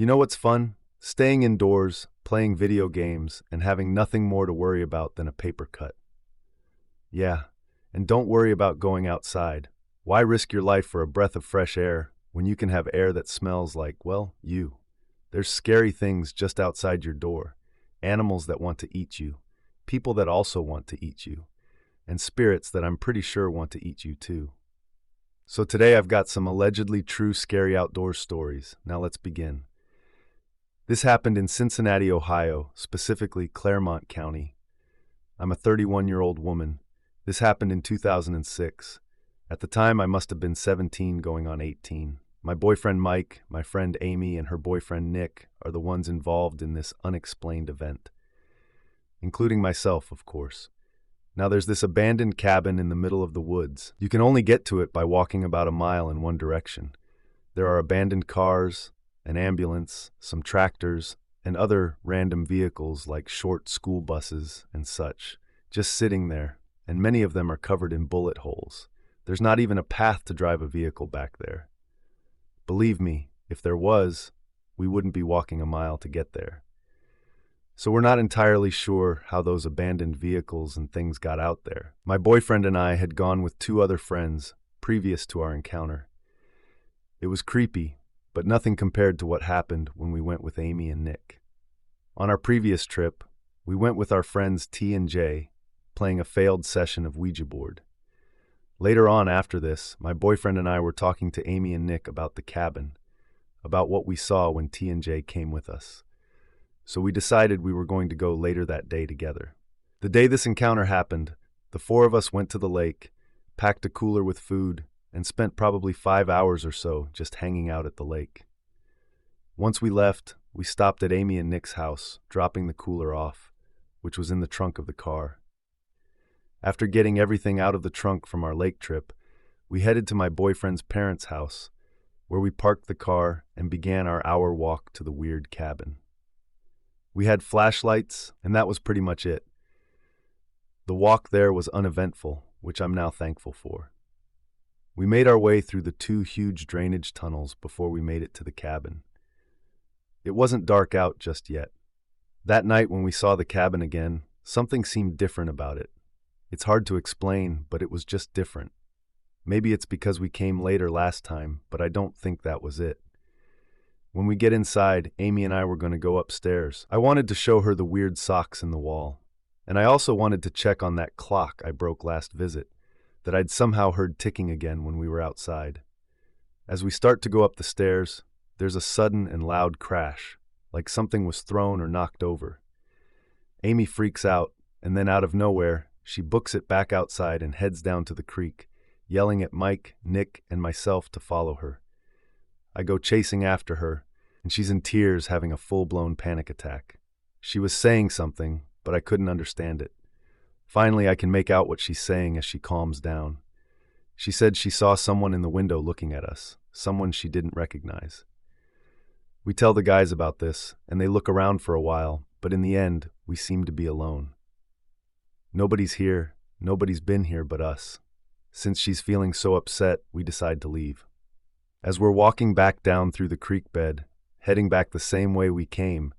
You know what's fun? Staying indoors, playing video games, and having nothing more to worry about than a paper cut. Yeah, and don't worry about going outside. Why risk your life for a breath of fresh air when you can have air that smells like, well, you? There's scary things just outside your door, animals that want to eat you, people that also want to eat you, and spirits that I'm pretty sure want to eat you too. So today I've got some allegedly true scary outdoor stories. Now let's begin. This happened in Cincinnati, Ohio, specifically Claremont County. I'm a 31-year-old woman. This happened in 2006. At the time, I must have been 17 going on 18. My boyfriend Mike, my friend Amy, and her boyfriend Nick are the ones involved in this unexplained event, including myself, of course. Now there's this abandoned cabin in the middle of the woods. You can only get to it by walking about a mile in one direction. There are abandoned cars, an ambulance, some tractors, and other random vehicles like short school buses and such, just sitting there, and many of them are covered in bullet holes. There's not even a path to drive a vehicle back there. Believe me, if there was, we wouldn't be walking a mile to get there. So we're not entirely sure how those abandoned vehicles and things got out there. My boyfriend and I had gone with two other friends previous to our encounter. It was creepy, but nothing compared to what happened when we went with Amy and Nick. On our previous trip, we went with our friends T and J, playing a failed session of Ouija board. Later on after this, my boyfriend and I were talking to Amy and Nick about the cabin, about what we saw when T and J came with us. So we decided we were going to go later that day together. The day this encounter happened, the four of us went to the lake, packed a cooler with food, and spent probably 5 hours or so just hanging out at the lake. Once we left, we stopped at Amy and Nick's house, dropping the cooler off, which was in the trunk of the car. After getting everything out of the trunk from our lake trip, we headed to my boyfriend's parents' house, where we parked the car and began our hour walk to the weird cabin. We had flashlights, and that was pretty much it. The walk there was uneventful, which I'm now thankful for. We made our way through the two huge drainage tunnels before we made it to the cabin. It wasn't dark out just yet. That night when we saw the cabin again, something seemed different about it. It's hard to explain, but it was just different. Maybe it's because we came later last time, but I don't think that was it. When we get inside, Amy and I were going to go upstairs. I wanted to show her the weird socks in the wall. And I also wanted to check on that clock I broke last visit, that I'd somehow heard ticking again when we were outside. As we start to go up the stairs, there's a sudden and loud crash, like something was thrown or knocked over. Amy freaks out, and then out of nowhere, she books it back outside and heads down to the creek, yelling at Mike, Nick, and myself to follow her. I go chasing after her, and she's in tears having a full-blown panic attack. She was saying something, but I couldn't understand it. Finally, I can make out what she's saying as she calms down. She said she saw someone in the window looking at us, someone she didn't recognize. We tell the guys about this, and they look around for a while, but in the end, we seem to be alone. Nobody's here, nobody's been here but us. Since she's feeling so upset, we decide to leave. As we're walking back down through the creek bed, heading back the same way we came,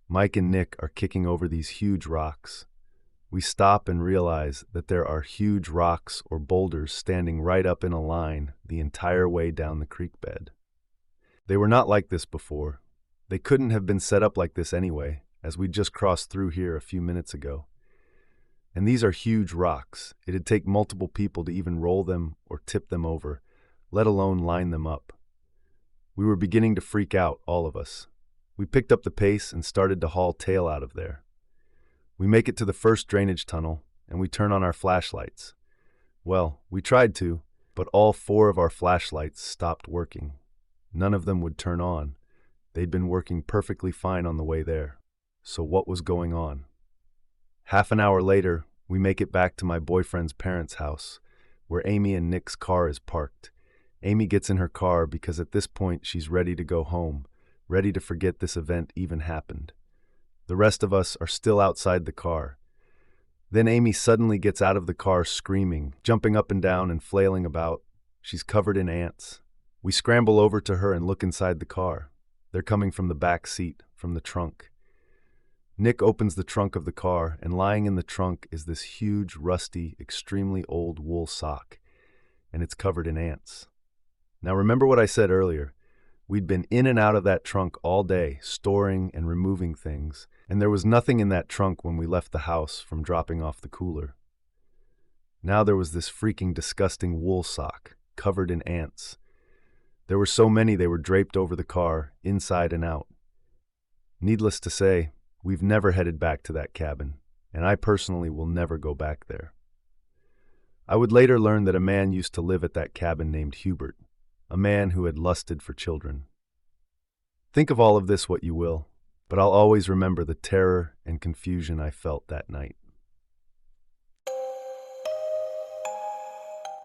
Mike and Nick are kicking over these huge rocks. We stop and realize that there are huge rocks or boulders standing right up in a line the entire way down the creek bed. They were not like this before. They couldn't have been set up like this anyway, as we just crossed through here a few minutes ago. And these are huge rocks. It'd take multiple people to even roll them or tip them over, let alone line them up. We were beginning to freak out, all of us. We picked up the pace and started to haul tail out of there. We make it to the first drainage tunnel, and we turn on our flashlights. Well, we tried to, but all 4 of our flashlights stopped working. None of them would turn on. They'd been working perfectly fine on the way there. So what was going on? Half an hour later, we make it back to my boyfriend's parents' house, where Amy and Nick's car is parked. Amy gets in her car because at this point she's ready to go home, ready to forget this event even happened. The rest of us are still outside the car. Then Amy suddenly gets out of the car screaming, jumping up and down and flailing about. She's covered in ants. We scramble over to her and look inside the car. They're coming from the back seat, from the trunk. Nick opens the trunk of the car, and lying in the trunk is this huge, rusty, extremely old wool sock, and it's covered in ants. Now remember what I said earlier. We'd been in and out of that trunk all day, storing and removing things, and there was nothing in that trunk when we left the house from dropping off the cooler. Now there was this freaking disgusting wool sock, covered in ants. There were so many they were draped over the car, inside and out. Needless to say, we've never headed back to that cabin, and I personally will never go back there. I would later learn that a man used to live at that cabin named Hubert, a man who had lusted for children. Think of all of this what you will, but I'll always remember the terror and confusion I felt that night.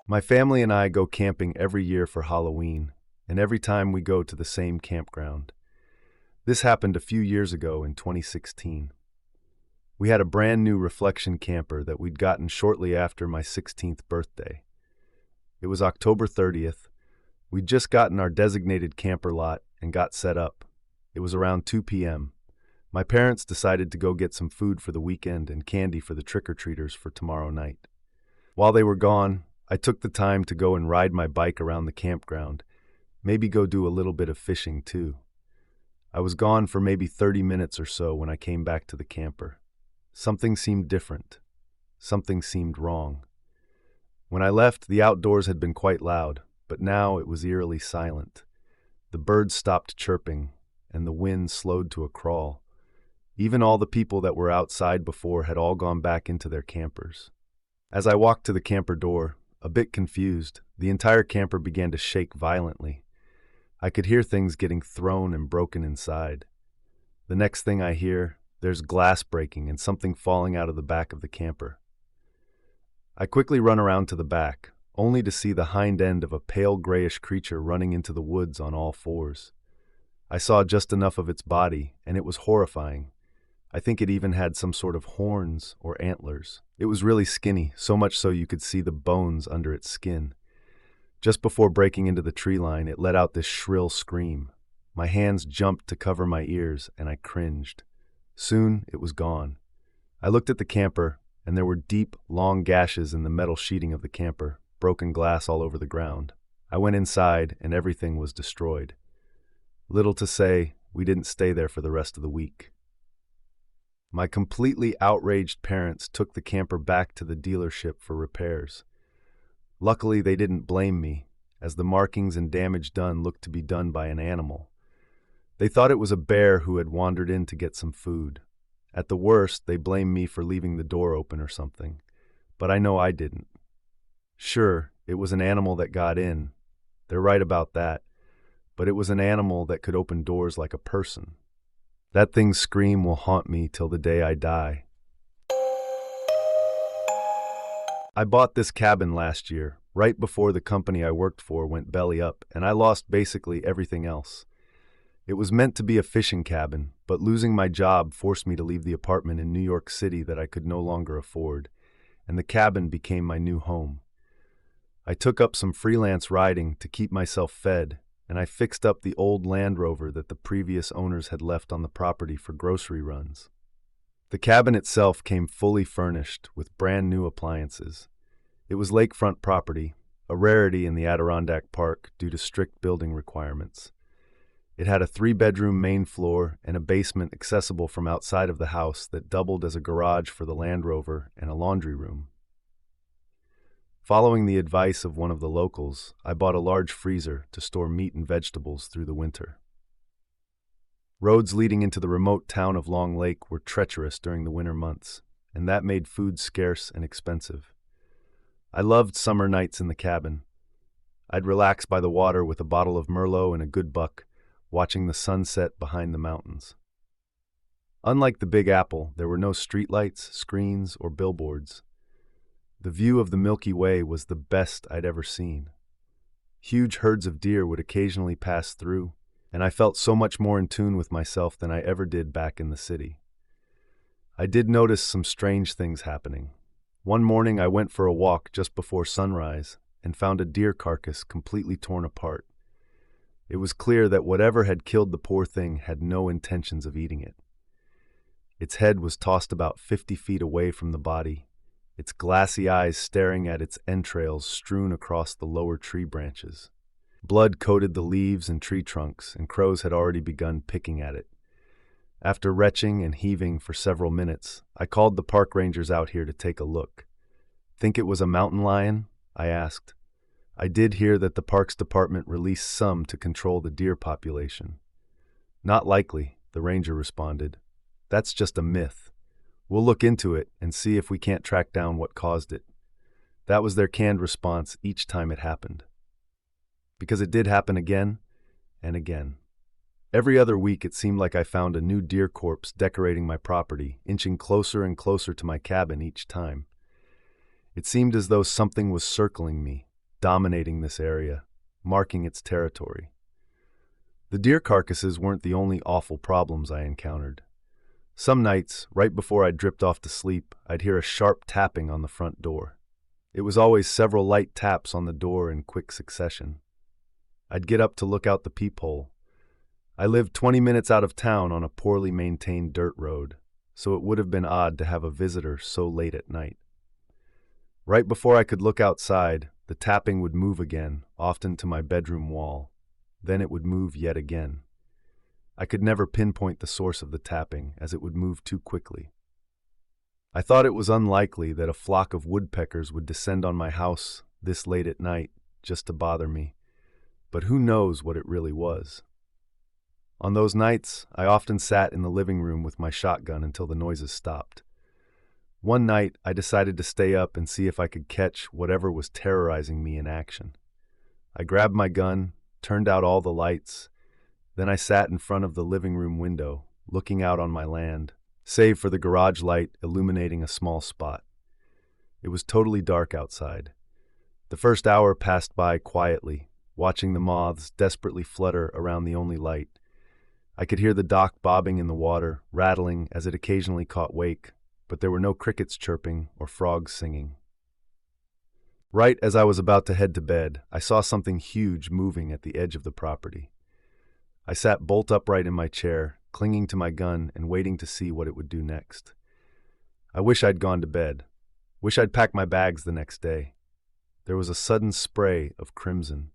My family and I go camping every year for Halloween, and every time we go to the same campground. This happened a few years ago in 2016. We had a brand new reflection camper that we'd gotten shortly after my 16th birthday. It was October 30th. We'd just gotten our designated camper lot and got set up. It was around 2 p.m. My parents decided to go get some food for the weekend and candy for the trick-or-treaters for tomorrow night. While they were gone, I took the time to go and ride my bike around the campground, maybe go do a little bit of fishing too. I was gone for maybe 30 minutes or so when I came back to the camper. Something seemed different. Something seemed wrong. When I left, the outdoors had been quite loud, but now it was eerily silent. The birds stopped chirping, and the wind slowed to a crawl. Even all the people that were outside before had all gone back into their campers. As I walked to the camper door, a bit confused, the entire camper began to shake violently. I could hear things getting thrown and broken inside. The next thing I hear, there's glass breaking and something falling out of the back of the camper. I quickly run around to the back, only to see the hind end of a pale grayish creature running into the woods on all fours. I saw just enough of its body, and it was horrifying. I think it even had some sort of horns or antlers. It was really skinny, so much so you could see the bones under its skin. Just before breaking into the tree line, it let out this shrill scream. My hands jumped to cover my ears, and I cringed. Soon, it was gone. I looked at the camper, and there were deep, long gashes in the metal sheeting of the camper, broken glass all over the ground. I went inside, and everything was destroyed. Little to say, we didn't stay there for the rest of the week. My completely outraged parents took the camper back to the dealership for repairs. Luckily, they didn't blame me, as the markings and damage done looked to be done by an animal. They thought it was a bear who had wandered in to get some food. At the worst, they blamed me for leaving the door open or something, but I know I didn't. Sure, it was an animal that got in. They're right about that, but it was an animal that could open doors like a person. That thing's scream will haunt me till the day I die. I bought this cabin last year, right before the company I worked for went belly up, and I lost basically everything else. It was meant to be a fishing cabin, but losing my job forced me to leave the apartment in New York City that I could no longer afford, and the cabin became my new home. I took up some freelance riding to keep myself fed, and I fixed up the old Land Rover that the previous owners had left on the property for grocery runs. The cabin itself came fully furnished with brand new appliances. It was lakefront property, a rarity in the Adirondack Park due to strict building requirements. It had a 3-bedroom main floor and a basement accessible from outside of the house that doubled as a garage for the Land Rover and a laundry room. Following the advice of one of the locals, I bought a large freezer to store meat and vegetables through the winter. Roads leading into the remote town of Long Lake were treacherous during the winter months, and that made food scarce and expensive. I loved summer nights in the cabin. I'd relax by the water with a bottle of Merlot and a good buck, watching the sunset behind the mountains. Unlike the Big Apple, there were no streetlights, screens, or billboards. The view of the Milky Way was the best I'd ever seen. Huge herds of deer would occasionally pass through, and I felt so much more in tune with myself than I ever did back in the city. I did notice some strange things happening. One morning I went for a walk just before sunrise and found a deer carcass completely torn apart. It was clear that whatever had killed the poor thing had no intentions of eating it. Its head was tossed about 50 feet away from the body, its glassy eyes staring at its entrails strewn across the lower tree branches. Blood coated the leaves and tree trunks, and crows had already begun picking at it. After retching and heaving for several minutes, I called the park rangers out here to take a look. "Think it was a mountain lion?" I asked. I did hear that the Parks Department released some to control the deer population. "Not likely," the ranger responded. "That's just a myth. We'll look into it and see if we can't track down what caused it." That was their canned response each time it happened. Because it did happen again and again. Every other week it seemed like I found a new deer corpse decorating my property, inching closer and closer to my cabin each time. It seemed as though something was circling me, dominating this area, marking its territory. The deer carcasses weren't the only awful problems I encountered. Some nights, right before I dripped off to sleep, I'd hear a sharp tapping on the front door. It was always several light taps on the door in quick succession. I'd get up to look out the peephole. I lived 20 minutes out of town on a poorly maintained dirt road, so it would have been odd to have a visitor so late at night. Right before I could look outside, the tapping would move again, often to my bedroom wall. Then it would move yet again. I could never pinpoint the source of the tapping, as it would move too quickly. I thought it was unlikely that a flock of woodpeckers would descend on my house this late at night just to bother me, but who knows what it really was. On those nights, I often sat in the living room with my shotgun until the noises stopped. One night, I decided to stay up and see if I could catch whatever was terrorizing me in action. I grabbed my gun, turned out all the lights, then I sat in front of the living room window, looking out on my land, save for the garage light illuminating a small spot. It was totally dark outside. The first hour passed by quietly, watching the moths desperately flutter around the only light. I could hear the dock bobbing in the water, rattling as it occasionally caught wake, but there were no crickets chirping or frogs singing. Right as I was about to head to bed, I saw something huge moving at the edge of the property. I sat bolt upright in my chair, clinging to my gun and waiting to see what it would do next. I wish I'd gone to bed. Wish I'd packed my bags the next day. There was a sudden spray of crimson.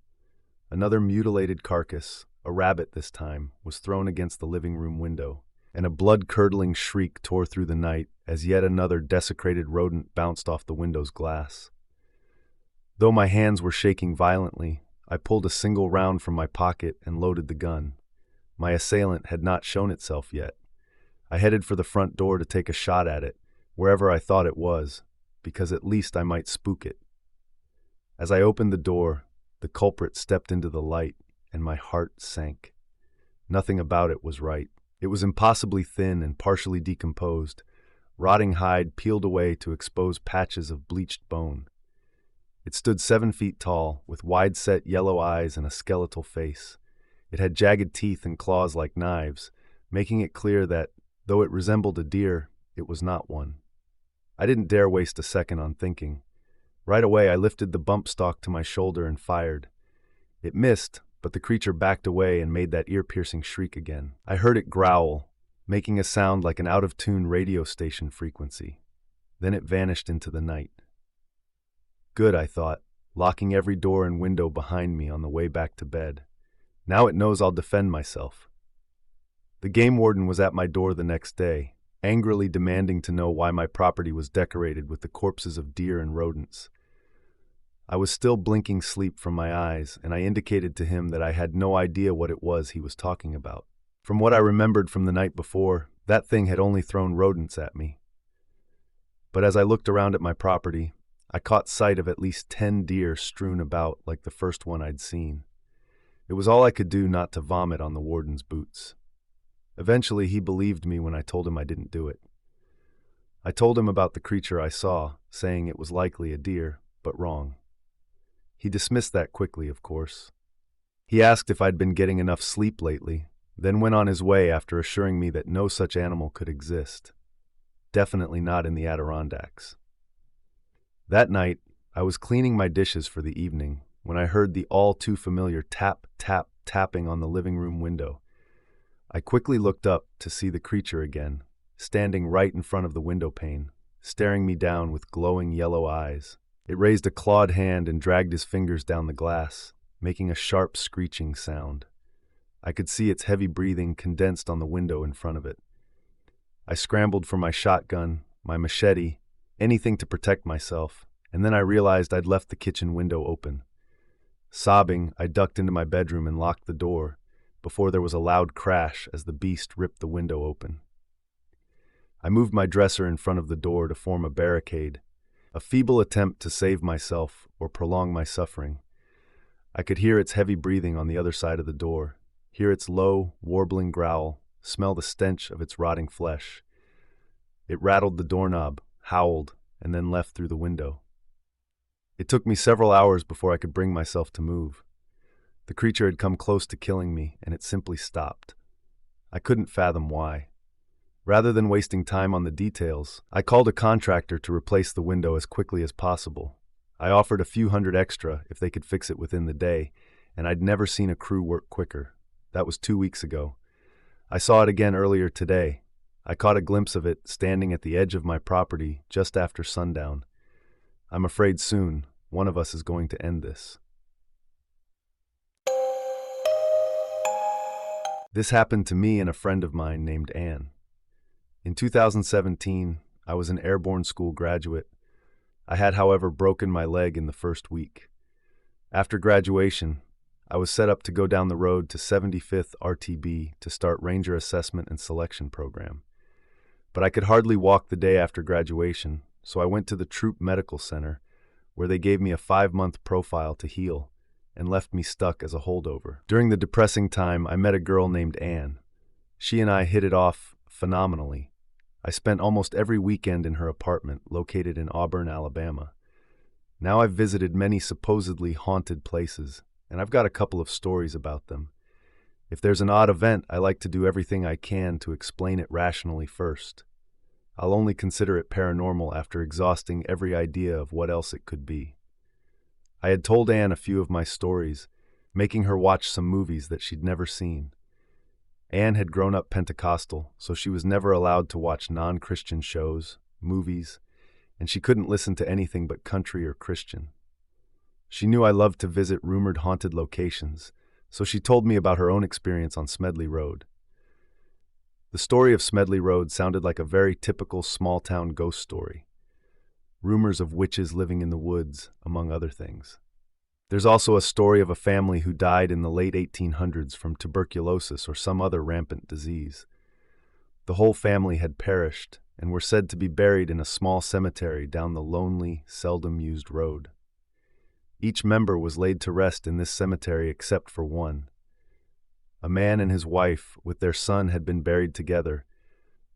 Another mutilated carcass, a rabbit this time, was thrown against the living room window, and a blood-curdling shriek tore through the night as yet another desecrated rodent bounced off the window's glass. Though my hands were shaking violently, I pulled a single round from my pocket and loaded the gun. My assailant had not shown itself yet. I headed for the front door to take a shot at it, wherever I thought it was, because at least I might spook it. As I opened the door, the culprit stepped into the light, and my heart sank. Nothing about it was right. It was impossibly thin and partially decomposed, rotting hide peeled away to expose patches of bleached bone. It stood 7 feet tall, with wide-set yellow eyes and a skeletal face. It had jagged teeth and claws like knives, making it clear that, though it resembled a deer, it was not one. I didn't dare waste a second on thinking. Right away I lifted the bump stock to my shoulder and fired. It missed, but the creature backed away and made that ear-piercing shriek again. I heard it growl, making a sound like an out-of-tune radio station frequency. Then it vanished into the night. Good, I thought, locking every door and window behind me on the way back to bed. Now it knows I'll defend myself. The game warden was at my door the next day, angrily demanding to know why my property was decorated with the corpses of deer and rodents. I was still blinking sleep from my eyes, and I indicated to him that I had no idea what it was he was talking about. From what I remembered from the night before, that thing had only thrown rodents at me. But as I looked around at my property, I caught sight of at least 10 deer strewn about like the first one I'd seen. It was all I could do not to vomit on the warden's boots. Eventually, he believed me when I told him I didn't do it. I told him about the creature I saw, saying it was likely a deer, but wrong. He dismissed that quickly, of course. He asked if I'd been getting enough sleep lately, then went on his way after assuring me that no such animal could exist. Definitely not in the Adirondacks. That night, I was cleaning my dishes for the evening when I heard the all-too-familiar tap, tap, tapping on the living room window. I quickly looked up to see the creature again, standing right in front of the window pane, staring me down with glowing yellow eyes. It raised a clawed hand and dragged his fingers down the glass, making a sharp screeching sound. I could see its heavy breathing condensed on the window in front of it. I scrambled for my shotgun, my machete, anything to protect myself, and then I realized I'd left the kitchen window open. Sobbing, I ducked into my bedroom and locked the door before there was a loud crash as the beast ripped the window open. I moved my dresser in front of the door to form a barricade, a feeble attempt to save myself or prolong my suffering. I could hear its heavy breathing on the other side of the door, hear its low, warbling growl, smell the stench of its rotting flesh. It rattled the doorknob, howled, and then left through the window. It took me several hours before I could bring myself to move. The creature had come close to killing me, and it simply stopped. I couldn't fathom why. Rather than wasting time on the details, I called a contractor to replace the window as quickly as possible. I offered a few hundred extra if they could fix it within the day, and I'd never seen a crew work quicker. That was 2 weeks ago. I saw it again earlier today. I caught a glimpse of it standing at the edge of my property just after sundown. I'm afraid soon, one of us is going to end this. This happened to me and a friend of mine named Anne. In 2017, I was an airborne school graduate. I had, however, broken my leg in the first week. After graduation, I was set up to go down the road to 75th RTB to start Ranger Assessment and Selection Program. But I could hardly walk the day after graduation, so I went to the Troop Medical Center, where they gave me a 5-month profile to heal and left me stuck as a holdover. During the depressing time, I met a girl named Anne. She and I hit it off phenomenally. I spent almost every weekend in her apartment, located in Auburn, Alabama. Now I've visited many supposedly haunted places, and I've got a couple of stories about them. If there's an odd event, I like to do everything I can to explain it rationally first. I'll only consider it paranormal after exhausting every idea of what else it could be. I had told Anne a few of my stories, making her watch some movies that she'd never seen. Anne had grown up Pentecostal, so she was never allowed to watch non-Christian shows, movies, and she couldn't listen to anything but country or Christian. She knew I loved to visit rumored haunted locations, so she told me about her own experience on Smedley Road. The story of Smedley Road sounded like a very typical small-town ghost story. Rumors of witches living in the woods, among other things. There's also a story of a family who died in the late 1800s from tuberculosis or some other rampant disease. The whole family had perished and were said to be buried in a small cemetery down the lonely, seldom-used road. Each member was laid to rest in this cemetery except for one. A man and his wife with their son had been buried together,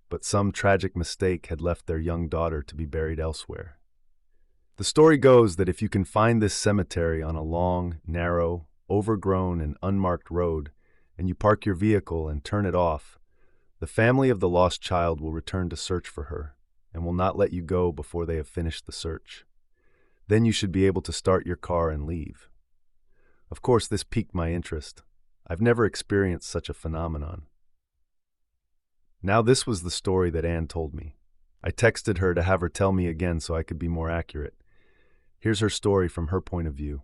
but some tragic mistake had left their young daughter to be buried elsewhere. The story goes that if you can find this cemetery on a long, narrow, overgrown, and unmarked road, and you park your vehicle and turn it off, the family of the lost child will return to search for her, and will not let you go before they have finished the search. Then you should be able to start your car and leave. Of course, this piqued my interest. I've never experienced such a phenomenon. Now this was the story that Anne told me. I texted her to have her tell me again so I could be more accurate. Here's her story from her point of view.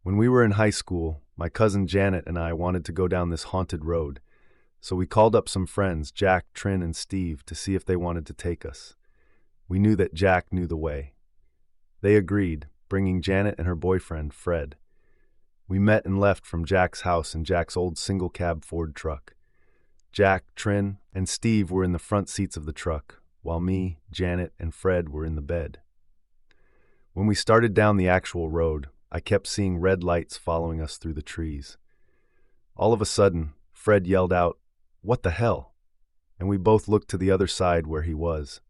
When we were in high school, my cousin Janet and I wanted to go down this haunted road, so we called up some friends, Jack, Trin, and Steve, to see if they wanted to take us. We knew that Jack knew the way. They agreed, bringing Janet and her boyfriend, Fred. We met and left from Jack's house in Jack's old single-cab Ford truck. Jack, Trin, and Steve were in the front seats of the truck, while me, Janet, and Fred were in the bed. When we started down the actual road, I kept seeing red lights following us through the trees. All of a sudden, Fred yelled out, "What the hell?" And we both looked to the other side where he was.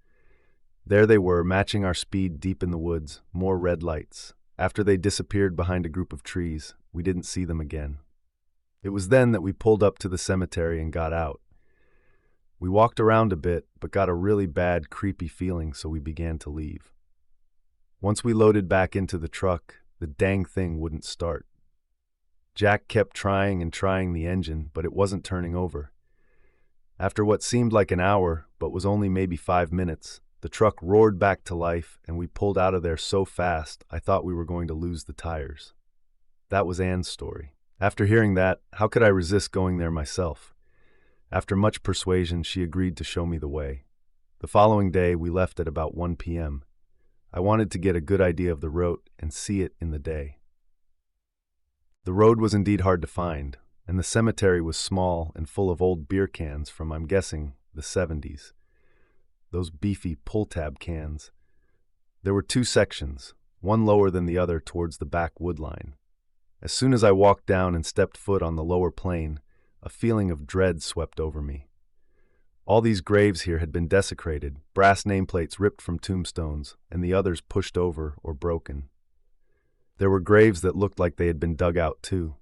There they were, matching our speed deep in the woods, more red lights. After they disappeared behind a group of trees, we didn't see them again. It was then that we pulled up to the cemetery and got out. We walked around a bit, but got a really bad, creepy feeling, so we began to leave. Once we loaded back into the truck, the dang thing wouldn't start. Jack kept trying and trying the engine, but it wasn't turning over. After what seemed like an hour, but was only maybe 5 minutes, the truck roared back to life and we pulled out of there so fast I thought we were going to lose the tires. That was Anne's story. After hearing that, how could I resist going there myself? After much persuasion, she agreed to show me the way. The following day, we left at about 1 p.m. I wanted to get a good idea of the route and see it in the day. The road was indeed hard to find, and the cemetery was small and full of old beer cans from, I'm guessing, the 70s. Those beefy pull-tab cans. There were 2 sections, one lower than the other towards the back wood line. As soon as I walked down and stepped foot on the lower plane, a feeling of dread swept over me. All these graves here had been desecrated, brass nameplates ripped from tombstones, and the others pushed over or broken. There were graves that looked like they had been dug out too.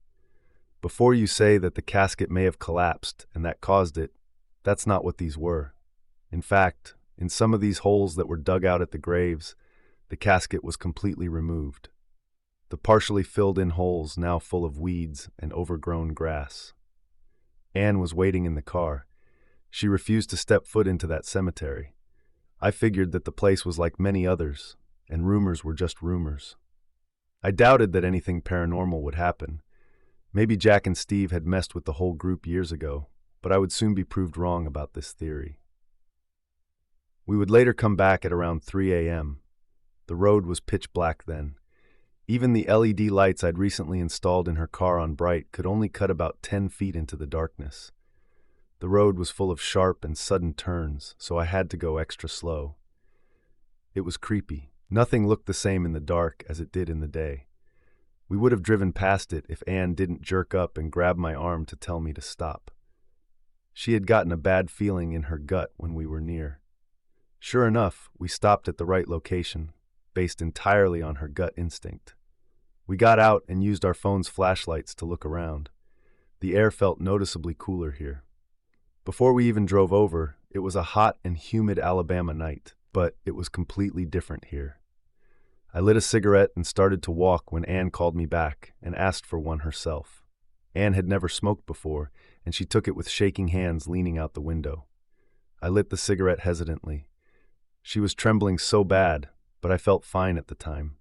Before you say that the casket may have collapsed and that caused it, that's not what these were. In fact, in some of these holes that were dug out at the graves, the casket was completely removed. The partially filled-in holes now full of weeds and overgrown grass. Anne was waiting in the car. She refused to step foot into that cemetery. I figured that the place was like many others, and rumors were just rumors. I doubted that anything paranormal would happen. Maybe Jack and Steve had messed with the whole group years ago, but I would soon be proved wrong about this theory. We would later come back at around 3 a.m. The road was pitch black then. Even the LED lights I'd recently installed in her car on bright could only cut about 10 feet into the darkness. The road was full of sharp and sudden turns, so I had to go extra slow. It was creepy. Nothing looked the same in the dark as it did in the day. We would have driven past it if Anne didn't jerk up and grab my arm to tell me to stop. She had gotten a bad feeling in her gut when we were near. Sure enough, we stopped at the right location, based entirely on her gut instinct. We got out and used our phone's flashlights to look around. The air felt noticeably cooler here. Before we even drove over, it was a hot and humid Alabama night, but it was completely different here. I lit a cigarette and started to walk when Anne called me back and asked for one herself. Anne had never smoked before, and she took it with shaking hands leaning out the window. I lit the cigarette hesitantly. She was trembling so bad, but I felt fine at the time.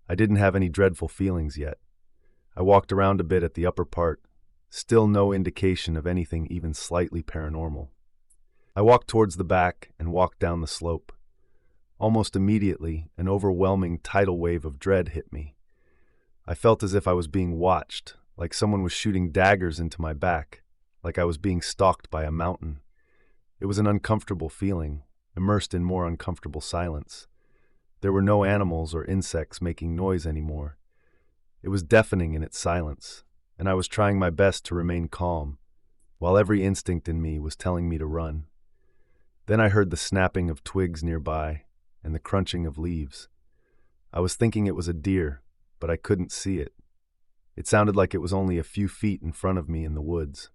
I didn't have any dreadful feelings yet. I walked around a bit at the upper part, still no indication of anything even slightly paranormal. I walked towards the back and walked down the slope. Almost immediately, an overwhelming tidal wave of dread hit me. I felt as if I was being watched, like someone was shooting daggers into my back, like I was being stalked by a mountain. It was an uncomfortable feeling, immersed in more uncomfortable silence. There were no animals or insects making noise anymore. It was deafening in its silence, and I was trying my best to remain calm, while every instinct in me was telling me to run. Then I heard the snapping of twigs nearby and the crunching of leaves. I was thinking it was a deer, but I couldn't see it. It sounded like it was only a few feet in front of me in the woods.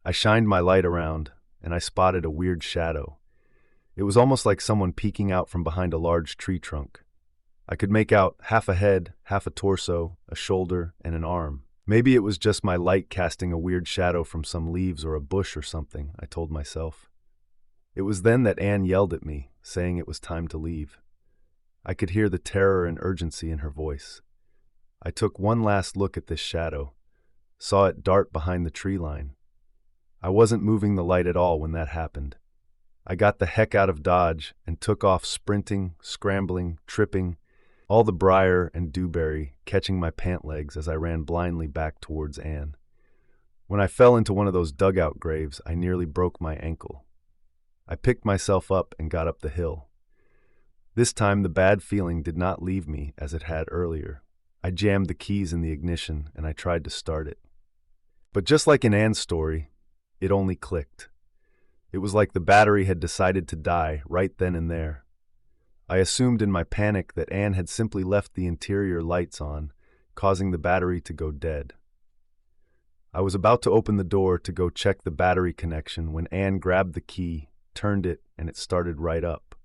I shined my light around, and I spotted a weird shadow. It was almost like someone peeking out from behind a large tree trunk. I could make out half a head, half a torso, a shoulder, and an arm. Maybe it was just my light casting a weird shadow from some leaves or a bush or something, I told myself. It was then that Anne yelled at me, saying it was time to leave. I could hear the terror and urgency in her voice. I took one last look at this shadow, saw it dart behind the tree line. I wasn't moving the light at all when that happened. I got the heck out of Dodge and took off sprinting, scrambling, tripping, all the briar and dewberry catching my pant legs as I ran blindly back towards Anne. When I fell into one of those dugout graves, I nearly broke my ankle. I picked myself up and got up the hill. This time the bad feeling did not leave me as it had earlier. I jammed the keys in the ignition and I tried to start it. But just like in Anne's story, it only clicked. It was like the battery had decided to die right then and there. I assumed in my panic that Anne had simply left the interior lights on, causing the battery to go dead. I was about to open the door to go check the battery connection when Anne grabbed the key, turned it, and it started right up.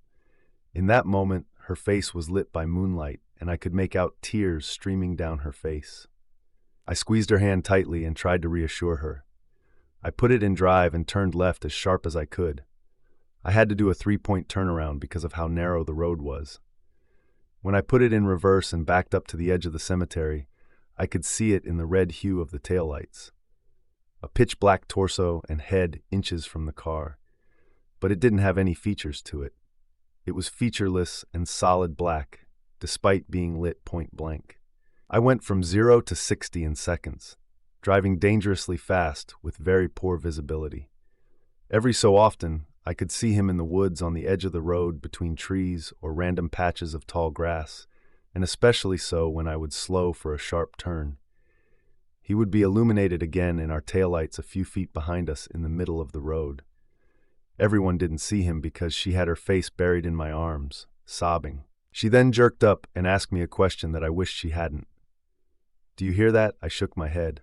In that moment, her face was lit by moonlight, and I could make out tears streaming down her face. I squeezed her hand tightly and tried to reassure her. I put it in drive and turned left as sharp as I could. I had to do a 3-point turnaround because of how narrow the road was. When I put it in reverse and backed up to the edge of the cemetery, I could see it in the red hue of the taillights. A pitch-black torso and head inches from the car. But it didn't have any features to it. It was featureless and solid black, despite being lit point blank. I went from 0 to 60 in seconds, driving dangerously fast with very poor visibility. Every so often, I could see him in the woods on the edge of the road between trees or random patches of tall grass, and especially so when I would slow for a sharp turn. He would be illuminated again in our taillights a few feet behind us in the middle of the road. Everyone didn't see him because she had her face buried in my arms, sobbing. She then jerked up and asked me a question that I wished she hadn't. "Do you hear that?" I shook my head.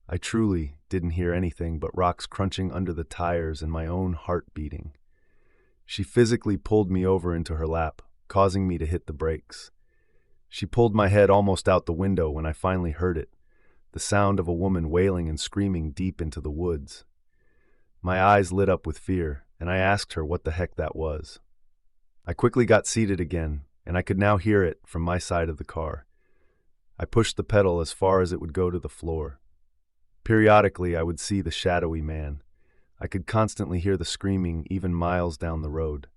I truly didn't hear anything but rocks crunching under the tires and my own heart beating. She physically pulled me over into her lap, causing me to hit the brakes. She pulled my head almost out the window when I finally heard it, the sound of a woman wailing and screaming deep into the woods. My eyes lit up with fear, and I asked her what the heck that was. I quickly got seated again, and I could now hear it from my side of the car. I pushed the pedal as far as it would go to the floor. Periodically, I would see the shadowy man. I could constantly hear the screaming even miles down the road.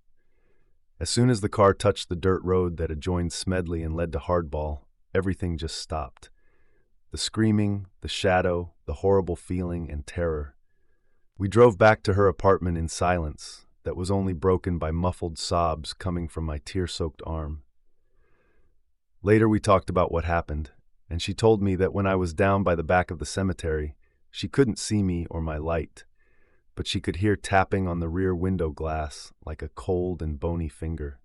As soon as the car touched the dirt road that adjoined Smedley and led to Hardball, everything just stopped. The screaming, the shadow, the horrible feeling, and terror. We drove back to her apartment in silence that was only broken by muffled sobs coming from my tear-soaked arm. Later we talked about what happened, and she told me that when I was down by the back of the cemetery, she couldn't see me or my light, but she could hear tapping on the rear window glass like a cold and bony finger.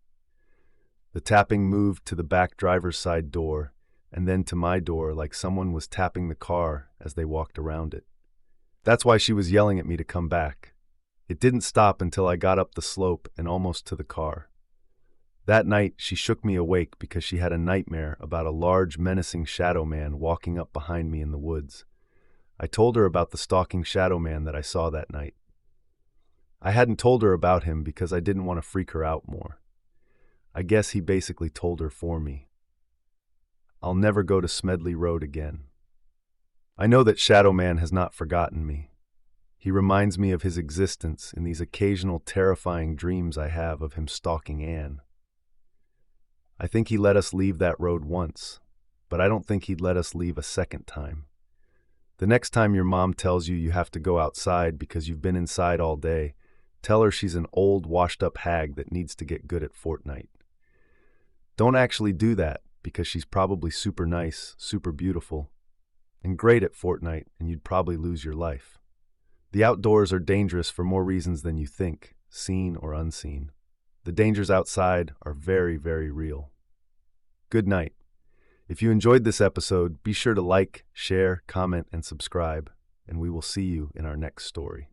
The tapping moved to the back driver's side door, and then to my door like someone was tapping the car as they walked around it. That's why she was yelling at me to come back. It didn't stop until I got up the slope and almost to the car. That night, she shook me awake because she had a nightmare about a large, menacing shadow man walking up behind me in the woods. I told her about the stalking shadow man that I saw that night. I hadn't told her about him because I didn't want to freak her out more. I guess he basically told her for me. I'll never go to Smedley Road again. I know that Shadow Man has not forgotten me. He reminds me of his existence in these occasional terrifying dreams I have of him stalking Anne. I think he let us leave that road once, but I don't think he'd let us leave a second time. The next time your mom tells you you have to go outside because you've been inside all day, tell her she's an old, washed-up hag that needs to get good at Fortnite. Don't actually do that because she's probably super nice, super beautiful, and great at Fortnite, and you'd probably lose your life. The outdoors are dangerous for more reasons than you think, seen or unseen. The dangers outside are very, very real. Good night. If you enjoyed this episode, be sure to like, share, comment, and subscribe, and we will see you in our next story.